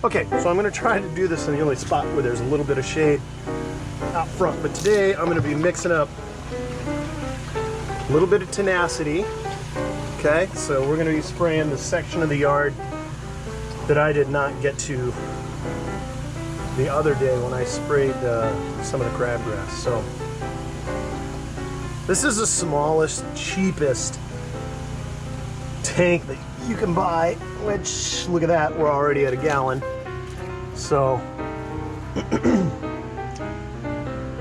Okay, so I'm gonna try to do this in the only spot where there's a little bit of shade out front. But today I'm gonna be mixing up a little bit of Tenacity. Okay, so we're gonna be spraying the section of the yard that I did not get to the other day when I sprayed some of the crabgrass. So this is the smallest, cheapest tank that you can buy, which, look at that, we're already at a gallon. So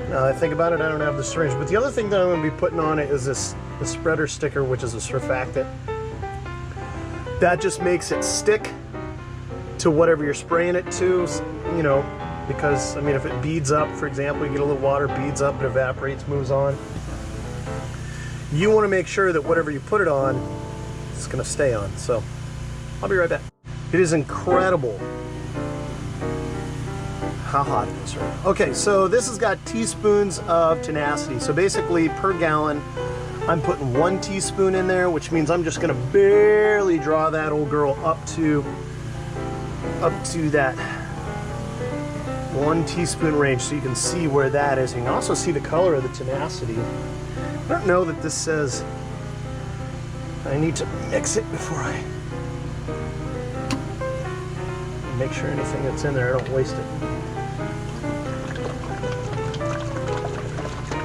now I think about it, I don't have the syringe. But the other thing that I'm going to be putting on it is the spreader sticker, which is a surfactant. That just makes it stick to whatever you're spraying it to, you know, because, I mean, if it beads up, for example, you get a little water, beads up, it evaporates, moves on. You want to make sure that whatever you put it on, it's going to stay on. So I'll be right back. It is incredible how hot it is right now. Okay, so this has got teaspoons of Tenacity. So basically per gallon, I'm putting 1 teaspoon in there, which means I'm just going to barely draw that old girl up to that 1 teaspoon range, so you can see where that is. You can also see the color of the Tenacity. I don't know that this says I need to mix it before I make sure anything that's in there, I don't waste it.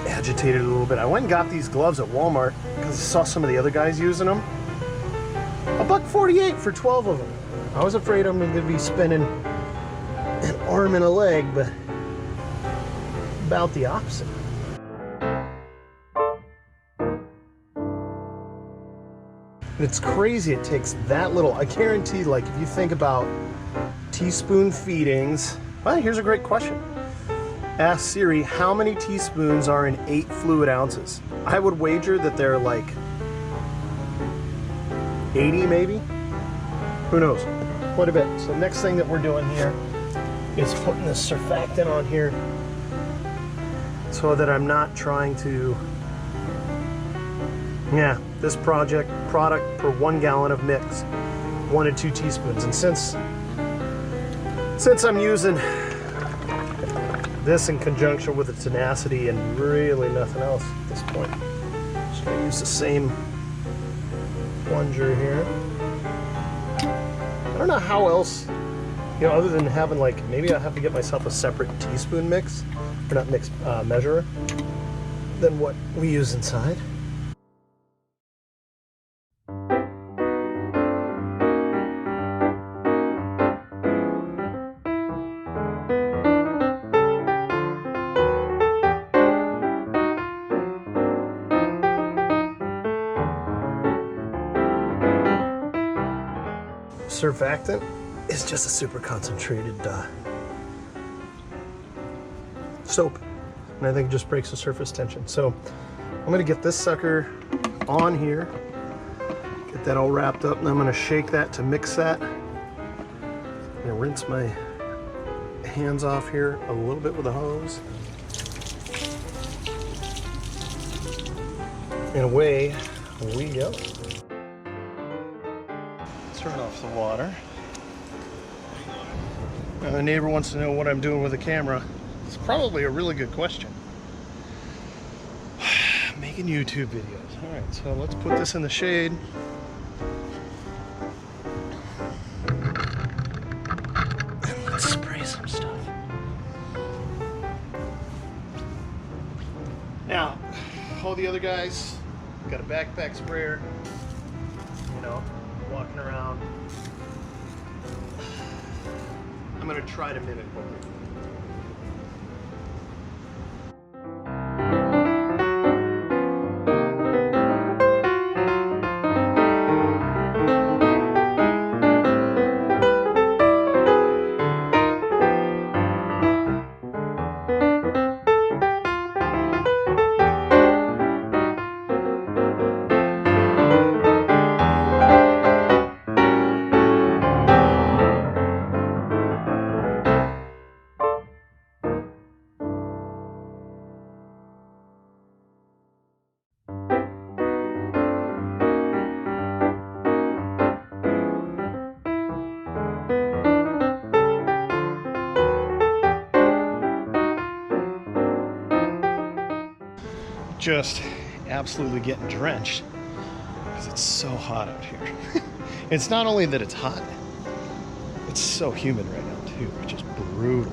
Agitated it a little bit. I went and got these gloves at Walmart because I saw some of the other guys using them. $1.48 for 12 of them. I was afraid I'm going to be spending an arm and a leg, but about the opposite. It's crazy it takes that little. I guarantee, like, if you think about teaspoon feedings, well, here's a great question. Ask Siri, how many teaspoons are in 8 fluid ounces? I would wager that they're like 80 maybe? Who knows? Quite a bit. So the next thing that we're doing here is putting this surfactant on here so that I'm not trying to, this product per 1 gallon of mix, 1 to 2 teaspoons. And since I'm using this in conjunction with the Tenacity and really nothing else at this point, I'm just going to use the same plunger here. I don't know how else, you know, other than having, like, maybe I have to get myself a separate teaspoon mix, or not mix, measurer, than what we use inside. Surfactant is just a super concentrated soap, and I think it just breaks the surface tension. So I'm going to get this sucker on here, get that all wrapped up, and I'm going to shake that to mix that. I'm going to rinse my hands off here a little bit with a hose, and away we go. Turn off the water. The neighbor wants to know what I'm doing with the camera. It's probably a really good question. Making YouTube videos. All right, so let's put this in the shade. And let's spray some stuff. Now, all the other guys got a backpack sprayer, you know, walking around. I'm going to try to mimic what we're doing. just absolutely getting drenched because it's so hot out here. It's not only that it's hot, it's so humid right now too, which is brutal.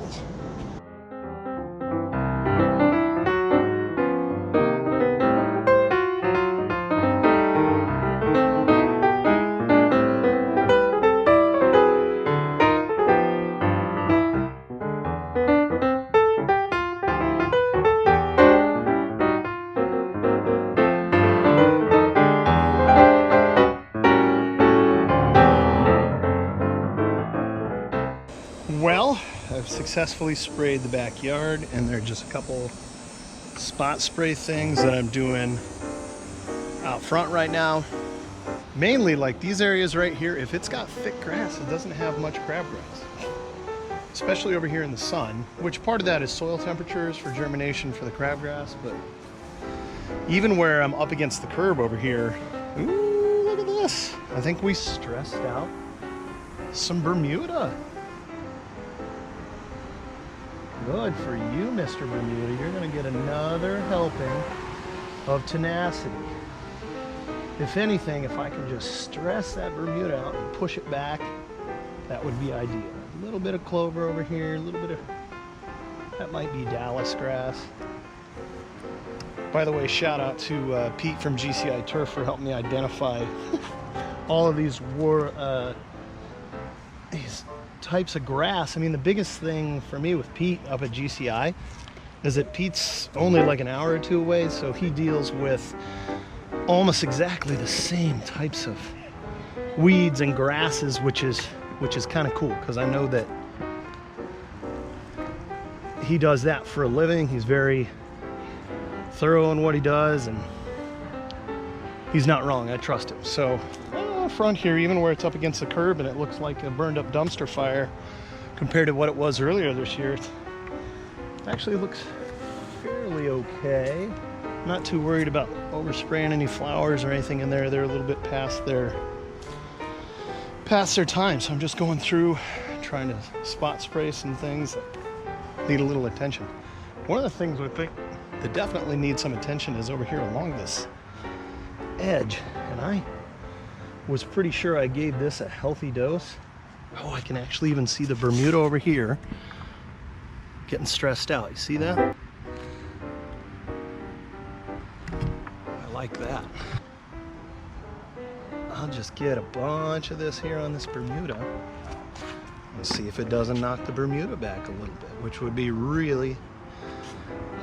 Well, I've successfully sprayed the backyard, and there are just a couple spot spray things that I'm doing out front right now. Mainly like these areas right here, if it's got thick grass, it doesn't have much crabgrass. Especially over here in the sun, which part of that is soil temperatures for germination for the crabgrass, but even where I'm up against the curb over here, ooh, look at this. I think we stressed out some Bermuda. Good for you, Mr. Bermuda. You're going to get another helping of tenacity. If anything, if I can just stress that Bermuda out and push it back, that would be ideal. A little bit of clover over here, a little bit of, that might be Dallas grass. By the way, shout out to Pete from GCI Turf for helping me identify all of these types of grass. I mean, the biggest thing for me with Pete up at GCI is that Pete's only like an hour or two away, so he deals with almost exactly the same types of weeds and grasses, which is kind of cool, because I know that he does that for a living. He's very thorough in what he does, and he's not wrong. I trust him. So front here, even where it's up against the curb and it looks like a burned up dumpster fire compared to what it was earlier this year, it actually looks fairly okay. Not too worried about overspraying any flowers or anything in there. They're a little bit past their time, so I'm just going through trying to spot spray some things that need a little attention. One of the things I think that definitely needs some attention is over here along this edge, and I was pretty sure I gave this a healthy dose. Oh, I can actually even see the Bermuda over here getting stressed out. You see that? I like that. I'll just get a bunch of this here on this Bermuda and see if it doesn't knock the Bermuda back a little bit, which would be really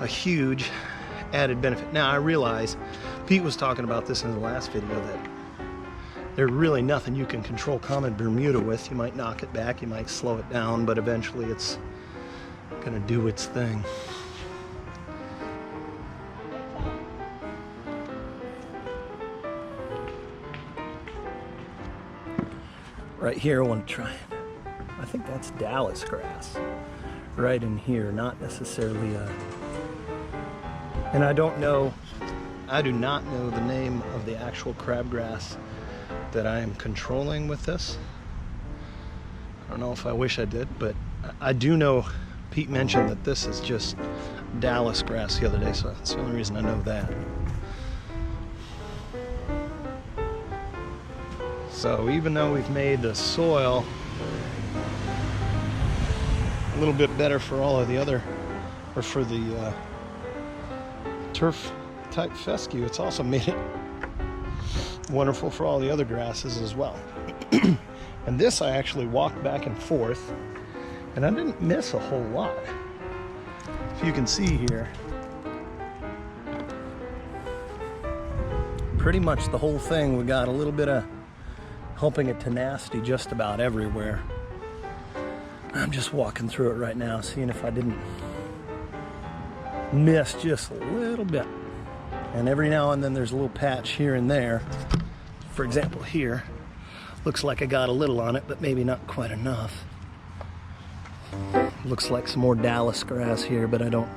a huge added benefit. Now, I realize Pete was talking about this in the last video, that there's really nothing you can control common Bermuda with. You might knock it back, you might slow it down, but eventually it's gonna do its thing. Right here, I want to try it. I think that's Dallas grass. Right in here, not necessarily and I do not know the name of the actual crabgrass that I am controlling with this. I don't know if I wish I did, but I do know Pete mentioned that this is just Dallas grass the other day, so that's the only reason I know that. So even though we've made the soil a little bit better for all of the other, or for the turf type fescue, it's also made it wonderful for all the other grasses as well. And this I actually walked back and forth, and I didn't miss a whole lot. If you can see here, pretty much the whole thing, we got a little bit of helping at tenacity just about everywhere. I'm just walking through it right now, seeing if I didn't miss just a little bit. And every now and then there's a little patch here and there. For example, here, looks like I got a little on it, but maybe not quite enough. Looks like some more Dallas grass here, but I don't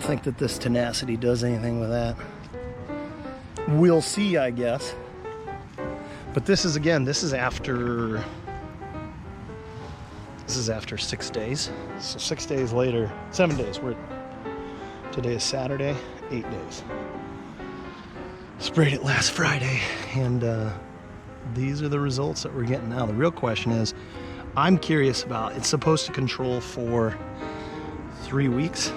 think that this tenacity does anything with that. We'll see, I guess. But this is, again, this is after 6 days. So 6 days later, 7 days, today is Saturday, 8 days. Sprayed it last Friday, and these are the results that we're getting now. The real question is, I'm curious about, it's supposed to control for 3 weeks.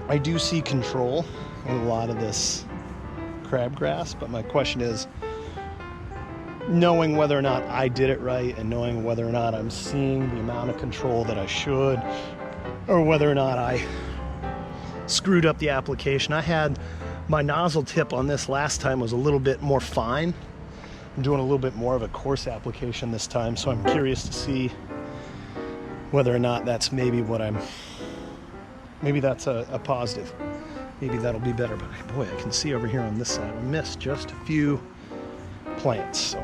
I do see control in a lot of this crabgrass, but my question is, knowing whether or not I did it right and knowing whether or not I'm seeing the amount of control that I should, or whether or not I screwed up the application. I had my nozzle tip on this last time was a little bit more fine. I'm doing a little bit more of a coarse application this time, so I'm curious to see whether or not that's maybe what maybe that's a positive. Maybe that'll be better, but boy, I can see over here on this side, I missed just a few plants, so.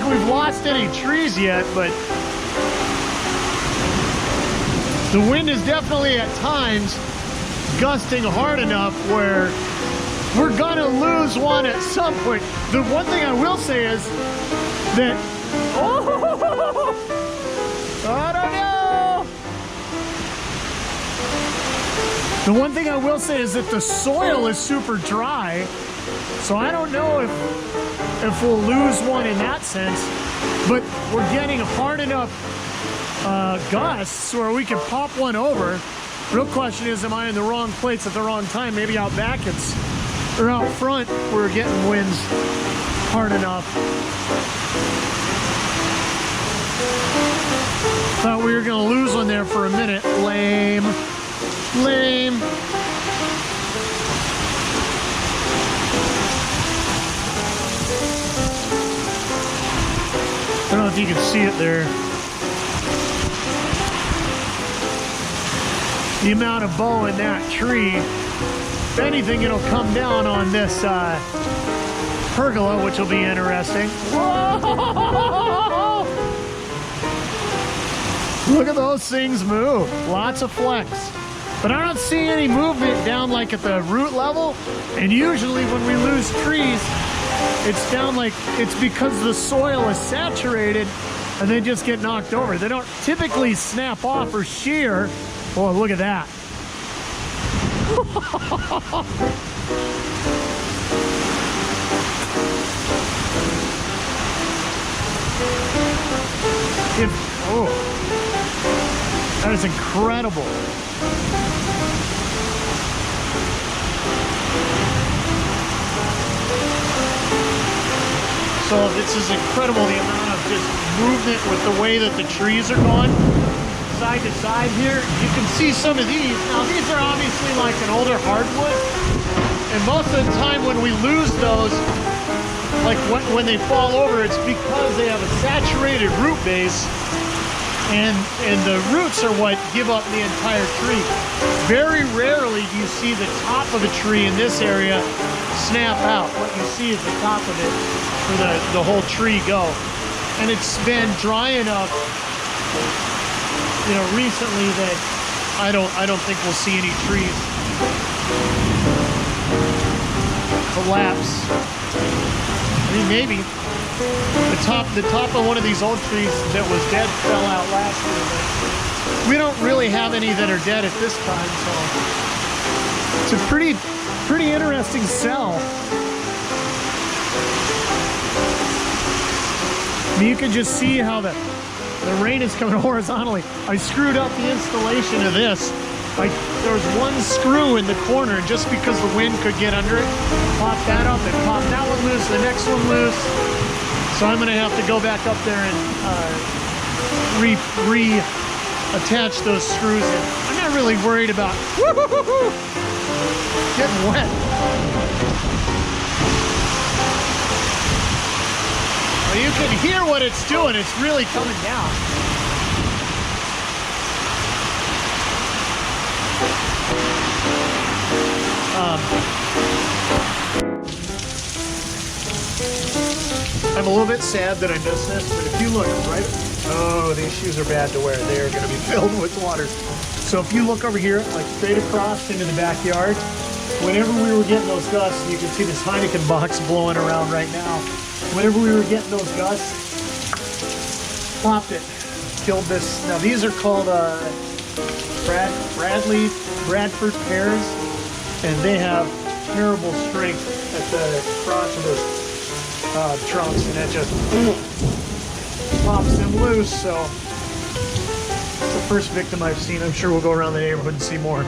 We've lost any trees yet, but the wind is definitely at times gusting hard enough where we're gonna lose one at some point. The one thing I will say is that, oh, I don't know. The one thing I will say is that the soil is super dry, so I don't know if we'll lose one in that sense, but we're getting hard enough gusts where we can pop one over. Real question is, am I in the wrong place at the wrong time? Maybe out back or out front we're getting winds hard enough. Thought we were gonna lose one there for a minute. Lame. Lame. I don't know if you can see it there. The amount of bow in that tree. If anything, it'll come down on this pergola, which will be interesting. Whoa! Look at those things move. Lots of flex. But I don't see any movement down like at the root level. And usually when we lose trees, it's down like, it's because the soil is saturated and they just get knocked over. They don't typically snap off or shear. Oh, look at that. Oh, that is incredible. So this is incredible, the amount of just movement with the way that the trees are going side to side here. You can see some of these. Now these are obviously like an older hardwood, and most of the time when we lose those, like when they fall over, it's because they have a saturated root base, and the roots are what give up the entire tree. Very rarely do you see the top of a tree in this area snap out. What you see is the top of it for the whole tree go. And it's been dry enough, you know, recently that I don't think we'll see any trees collapse. I mean, maybe the top of one of these old trees that was dead fell out last year, but we don't really have any that are dead at this time, so it's a pretty interesting cell. I mean, you can just see how the the rain is coming horizontally. I screwed up the installation of this. There was one screw in the corner, and just because the wind could get under it, popped that up and popped that one loose, the next one loose. So I'm gonna have to go back up there and reattach those screws in. I'm not really worried about getting wet. Well, you can hear what it's doing. It's really coming down. I'm a little bit sad that I missed this, but if you look right, oh, these shoes are bad to wear. They are going to be filled with water. So if you look over here, like straight across into the backyard, whenever we were getting those gusts, you can see this Heineken box blowing around right now. Whenever we were getting those gusts, popped it, killed this. Now these are called Bradford pears, and they have terrible strength at the crotch of the trunks, and it just pops them loose. So it's the first victim I've seen. I'm sure we'll go around the neighborhood and see more.